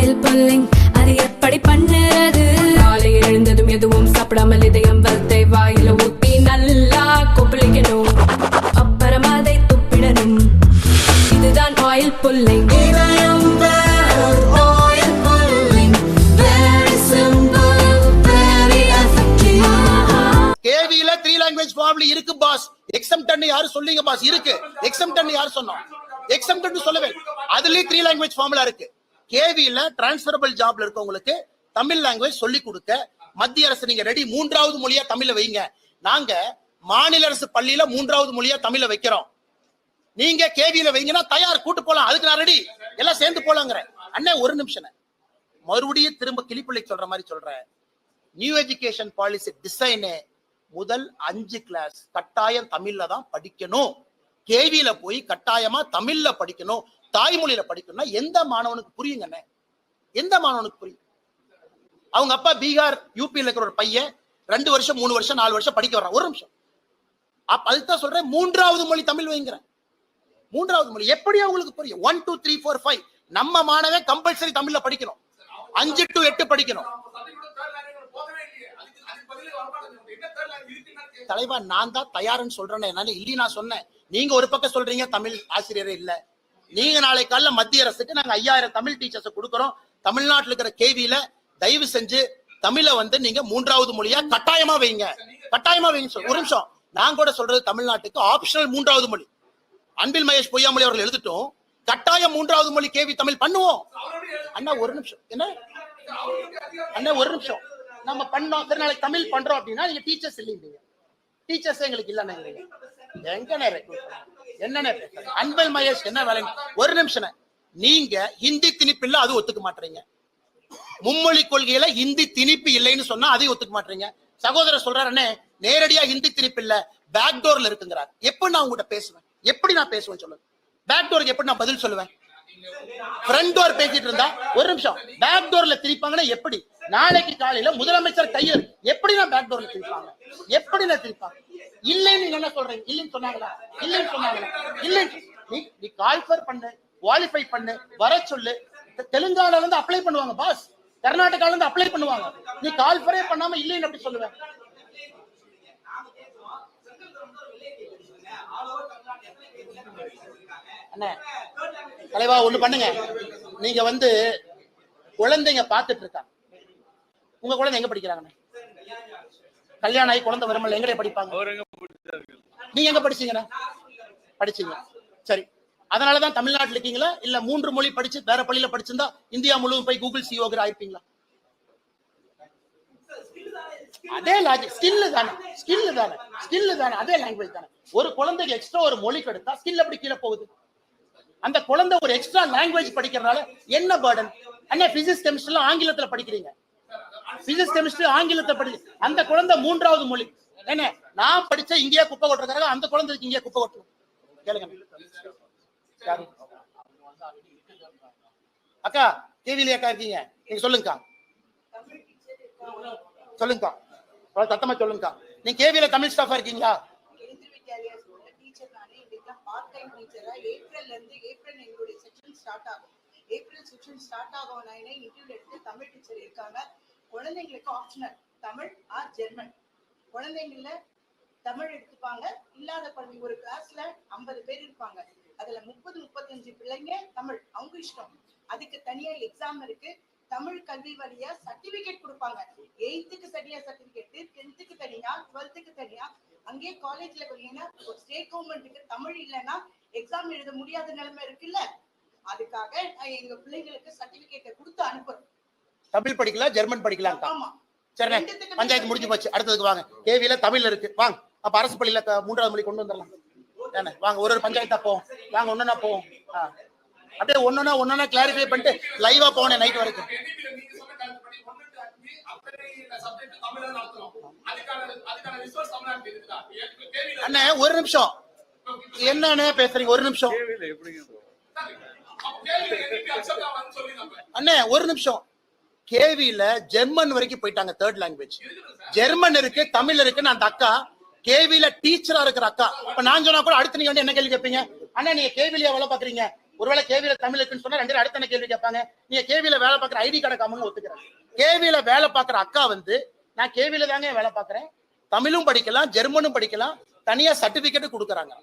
Oil pulling அது எப்படி பண்ணுறது? காலையில் எழுந்ததும் எதுவும் சாப்பிடாமல் இதயம் வளத்தை வாயில ஊத்தி நல்லா கொப்பளிக்கணும், அப்புறம் அதை துப்பிடணும். இதுதான் ஆயில் புல்லிங். கேவில 3 லாங்குவேஜ் ஃபார்ம்ல இருக்கு பாஸ். எக்ஸம்ப்ட்னு யாரு சொல்லுங்க பாஸ்? இருக்கு. எக்ஸம்ப்ட்னு யாரு சொன்னோம்? எக்ஸம்ப்ட்னு சொல்லவே. அதுலயே 3 லாங்குவேஜ் ஃபார்ம்ல இருக்கு. கேவில டிரான்ஸ்ஃபரபிள் ஜாப்ல இருக்கவங்களுக்கு தமிழ் லாங்குவேஜ் சொல்லி கொடுக்க மத்திய அரசு நீங்க ரெடி, 3வது மொழியா தமிழ்ல வைங்க. நாங்க மாநில அரசு பள்ளியில 3வது மொழியா தமிழ்ல வைக்கிறோம். நீங்க கேவில வைங்கன்னா தயார், கூட்டு போலாம். அதுக்கு நான் ரெடி, எல்லாம் சேர்ந்து போலாங்கிற. அண்ணே ஒரு நிமிஷம், மறுபடியும் திரும்ப கிளிப்பிள்ளை சொல்ற மாதிரி சொல்றேன். நியூ எஜுகேஷன் பாலிசி டிசைனு முதல் 5 கிளாஸ் கட்டாயம் தமிழ்ல தான் படிக்கணும். கேவியில போய் கட்டாயமா தமிழ்ல படிக்கணும், தாய்மொழியில படிக்கணும்னா எந்த மாணவனுக்கு புரியுங்க? எந்த மாணவனுக்கு புரியும்? அவங்க அப்பா பீகார் யூபியில் இருக்கிற ஒரு பையன் 2 வருஷம் 3 வருஷம் 4 வருஷம் படிக்க வர்றான். ஒரு நிமிஷம், அதுதான் சொல்றேன், 3வது மொழி தமிழ் வைங்கிறேன். 3வது மொழி எப்படி அவங்களுக்கு புரியும்? 1 2 3 4 5 நம்ம மாணவன் கம்பல்சரி தமிழ்ல படிக்கணும், 5 to 8 படிக்கணும். தலைவா நான் தான் தயாருன்னு சொல்றேன். என்னால இல்லி நான் சொன்னேன். நீங்க ஒரு பக்கம் சொல்றீங்க தமிழ் ஆசிரியரே இல்ல. நீங்க நாளை காலைல மத்திய அரசுக்கு நாங்க 5000 தமிழ் டீச்சர்ஸ் கொடுக்கறோம். தமிழ்நாட்டில் இருக்கிற கேவியில தயவு செஞ்சு தமிழை நீங்க 3வது மொழியா கட்டாயமா வைங்க, கட்டாயமா வைங்க. ஒரு நிமிஷம், நான் கூட சொல்றது தமிழ்நாட்டுக்கு ஆப்ஷனல் 3வது மொழி. அன்பில் மகேஷ் பொய்யாமொழி அவர்கள் எழுதிட்டோம், கட்டாயம் 3வது மொழி கேவி தமிழ் பண்ணுவோம். அண்ணா ஒரு நிமிஷம், என்ன அண்ணா ஒரு நிமிஷம், நம்ம பண்ணோம். சரி, நாளைக்கு தமிழ் பண்றோம் அப்படின்னா நீங்க டீச்சர்ஸ் இல்லைங்க, டீச்சர்ஸ் எங்களுக்கு இல்லைன்னு எங்க என்ன அன்பில் மகேஷ் என்ன வேலை? ஒரு நிமிஷம், நீங்க ஹிந்தி திணிப்பு இல்ல, அது ஒத்துக்க மாட்டீங்க. மும்மொழி கொள்கையில ஹிந்தி திணிப்பு இல்லைன்னு சொன்னா அதையும் ஒத்துக்க மாட்டீங்க. சகோதரர் சொல்றாரு நேரடியா ஹிந்தி திணிப்பு இல்ல, பேக் டோர்ல இருக்குங்கிறார். எப்படி நான் உங்ககிட்ட பேசுவேன்? எப்படி நான் பேசுவேன் சொல்லுங்க? பேக் டோருக்கு எப்படி நான் பதில் சொல்லுவேன்? ஃப்ரண்ட் டோர் பேசிட்டு இருந்தா ஒரு நிமிஷம், பேக் டோர்ல திணிப்பாங்கன்னா எப்படி? நாளைக்கு காலையில முதலமைச்சர் கையில் எப்படி நான் பேக் டோர்ல திணிப்பாங்க? எப்படி நான் திணிப்பாங்க? இல்லைன்னு நீங்க என்ன சொல்றீங்க? இல்லைன்னு சொன்னாங்களா? இல்லைன்னு சொன்னாங்களா? இல்லை, நீ கால்ஃபர் பண்ணு, குவாலிஃபை பண்ணு, வர சொல்லு. தெலுங்கானால இருந்து அப்ளை பண்ணுவாங்க பாஸ், கர்நாடகால இருந்து அப்ளை பண்ணுவாங்க. நீ கால்ஃபரே பண்ணாம இல்லைன்னு எப்படி சொல்லுவேன்? தலைவா ஒண்ணு பண்ணுங்க, நீங்க குழந்தைங்க பாத்துட்டு இருக்காங்க. உங்க குழந்தை எங்க படிக்கிறாங்க? கல்யாணம் ஆகி குழந்தை வரும்போது எங்க படிப்பாங்க? நீங்க எங்க படிச்சீங்கன்னா படிச்சீங்க? சரி, அதனாலதான் தமிழ்நாட்டில் இருக்கீங்களா? இல்ல 3 மொழி படிச்சு வேற பள்ளியில படிச்சிருந்தா இந்தியா முழுவதும் போய் கூகுள் சிஓகர் ஆயிருப்பீங்களா? அதே லாஜிக், ஸ்கில் தானே, அதே லாங்குவேஜ் தானே. ஒரு குழந்தைக்கு எக்ஸ்ட்ரா ஒரு மொழி கிடைத்தா ஸ்கில் அப்படி கீழே போகுது. அந்த குழந்தை ஒரு எக்ஸ்ட்ரா லாங்குவேஜ் படிக்கிறதுனால என்ன பர்டன்? அண்ணா பிசிக்ஸ் கெமிஸ்ட்ரி ஆங்கிலத்துல படிக்கிறீங்க, பிசிக்ஸ் கெமிஸ்ட்ரி ஆங்கிலத்தை படி, அந்த குழந்தை 3வது மொழி. என்ன நான் படிச்ச இங்கேயே குப்பை கொட்டுறதுக்காக அந்த குழந்தைக்கு இங்கே குப்பை கொட்டணும்? கேளுங்க அக்கா, கேவிலி அக்கா இருக்கீங்க, நீங்க சொல்லுங்கக்கா, சொல்லுங்கக்கா, சத்தமா சொல்லுங்கக்கா. நீங்க கேவில தமிழ் ஸ்டாஃபா இருக்கீங்களா? குழந்தைங்களுக்கு ஆப்ஷனல் தமிழ் ஆர் ஜெர்மன். குழந்தைங்கள தமிழ் எடுத்துப்பாங்க. இல்லாத குழந்தை ஒரு கிளாஸ்ல 50 பேர் இருப்பாங்க, அதுல 30-35 பிள்ளைங்க தமிழ், அவங்க இஷ்டம். அதுக்கு தனியா எக்ஸாம் இருக்கு. தமிழ் கல்வி வழியா சர்டிபிகேட் கொடுப்பாங்க. 8th தனியா சர்டிபிகேட், 10th தனியா, 12th தனியா. அங்கே காலேஜ்ல போனீங்கன்னா ஒரு ஸ்டேட் கவர்மெண்ட்டுக்கு தமிழ் இல்லைன்னா எக்ஸாம் எழுத முடியாத நிலைமை இருக்குல்ல, அதுக்காக எங்க பிள்ளைங்களுக்கு சர்டிபிகேட்டை கொடுத்து அனுப்புறோம். தமிழ் படிக்கலாம், ஜெர்மன் படிக்கலாம். சரி, பஞ்சாயத்து முடிஞ்சு போச்சு, அடுத்ததுக்கு வாங்க. கேவில தமிழ்ல இருக்கு, வாங்க. அப்ப அரசு பள்ளியில 3வது மொழி கொண்டு வந்துடலாம். வாங்க, ஒரு பஞ்சாயத்தா போவோம். வாங்க, ஒன்னொன்னா போவோம். அப்படியே ஒன்னொன்னா கிளாரிஃபை பண்ணிட்டு லைவா போனேன் நைட் வரைக்கும். அண்ணே ஒரு நிமிஷம், என்னன்னு பேசுறீங்க? ஒரு நிமிஷம் அண்ணே, ஒரு நிமிஷம். கேவில ஜெர்மன் வரைக்கும் போயிட்டாங்க, 3rd லாங்குவேஜ். ஜெர்மன் இருக்கு, தமிழ் இருக்குன்னு அந்த அக்கா கேவில டீச்சரா இருக்கிற அக்கா. இப்ப நான் சொன்னா கூட அடுத்து நீங்க என்ன கேள்வி கேட்பீங்க? அண்ணா நீங்க கேவிலியா வேலை பாக்குறீங்க, ஒருவேளை கேவியில தமிழ் இருக்குன்னு சொன்னா ரெண்டு அடுத்த கேள்வி கேட்பாங்க. நீங்க கேவியில வேலை பார்க்குற ஐடி கார்டை காமங்க ஒத்துக்கிறேன். கேவியில வேலை பார்க்குற அக்கா வந்து நான் கேவியில தாங்க வேலை பார்க்குறேன், தமிழும் படிக்கலாம், ஜெர்மனும் படிக்கலாம், தனியா சர்டிபிகேட் கொடுக்குறாங்க.